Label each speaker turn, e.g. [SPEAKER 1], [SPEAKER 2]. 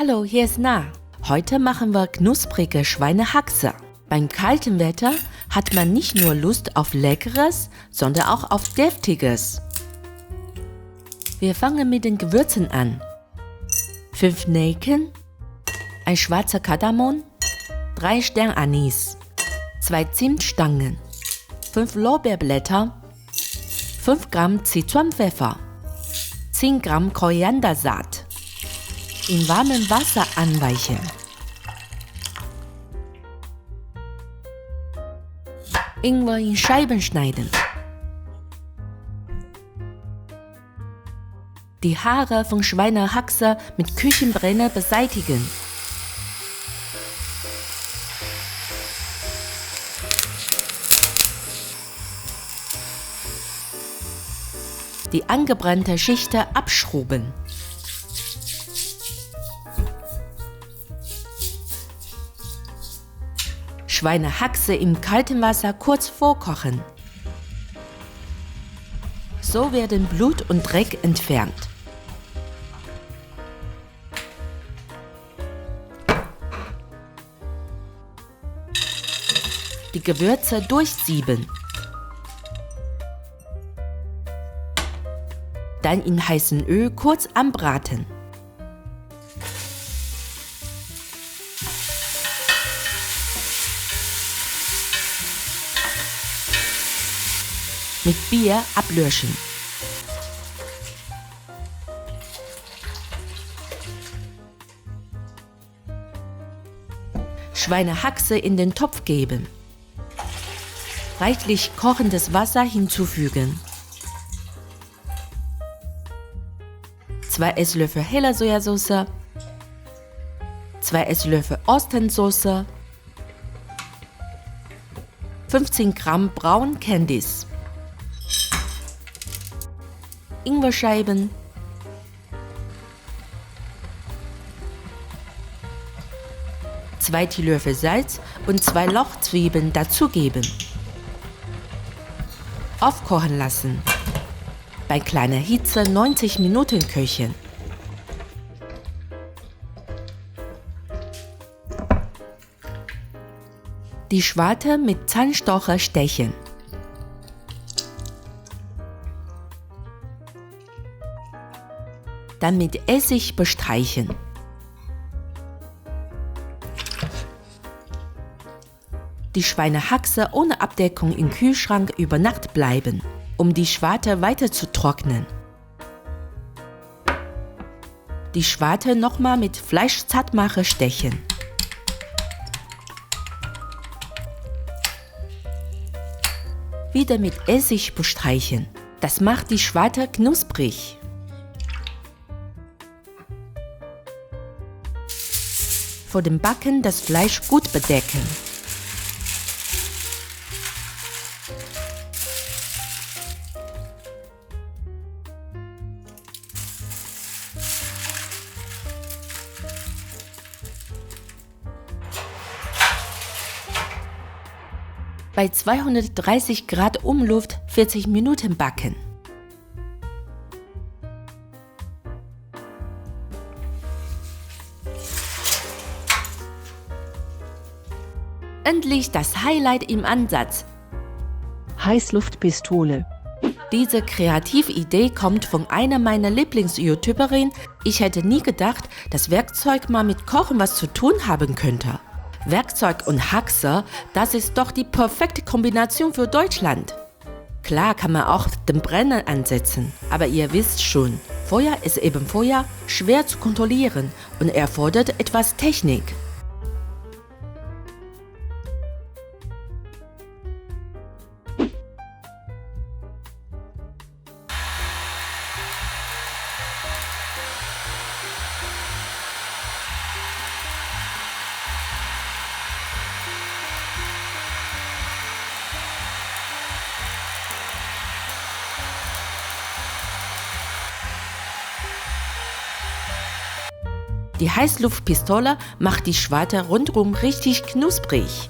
[SPEAKER 1] Hallo, hier ist Na. Heute machen wir knusprige Schweinehaxe. Beim kalten Wetter hat man nicht nur Lust auf Leckeres, sondern auch auf Deftiges. Wir fangen mit den Gewürzen an. 5 Nelken, ein schwarzer Kardamom, 3 Sternanis, 2 Zimtstangen, 5 Lorbeerblätter, 5 Gramm Zitronenpfeffer, 10 Gramm Koriandersaat. In warmem Wasser anweichen. Ingwer in Scheiben schneiden. Die Haare von Schweinehaxe mit Küchenbrenner beseitigen. Die angebrannte Schicht abschrubben. Schweinehaxe im kalten Wasser kurz vorkochen. So werden Blut und Dreck entfernt. Die Gewürze durchsieben. Dann in heißem Öl kurz anbraten. Mit Bier ablöschen. Schweinehaxe in den Topf geben. Reichlich kochendes Wasser hinzufügen. 2 Esslöffel heller Sojasauce, 2 Esslöffel Osternsauce, 15 Gramm Braun Candies, Ingwerscheiben, zwei Teelöffel Salz und 2 Lauchzwiebeln dazugeben. Aufkochen lassen. Bei kleiner Hitze 90 Minuten köcheln. Die Schwarte mit Zahnstocher stechen. Dann mit Essig bestreichen. Die Schweinehaxe ohne Abdeckung im Kühlschrank über Nacht bleiben, um die Schwarte weiter zu trocknen. Die Schwarte nochmal mit Fleischzartmacher stechen. Wieder mit Essig bestreichen. Das macht die Schwarte knusprig. Vor dem Backen das Fleisch gut bedecken. Bei 230 Grad Umluft 40 Minuten backen. Endlich das Highlight im Ansatz.
[SPEAKER 2] Heißluftpistole.
[SPEAKER 1] Diese Kreatividee kommt von einer meiner Lieblings-YouTuberinnen. Ich hätte nie gedacht, dass Werkzeug mal mit Kochen was zu tun haben könnte. Werkzeug und Haxe, das ist doch die perfekte Kombination für Deutschland. Klar kann man auch den Brenner ansetzen, aber ihr wisst schon, Feuer ist eben Feuer, schwer zu kontrollieren und erfordert etwas Technik. Die Heißluftpistole macht die Schwarte rundum richtig knusprig.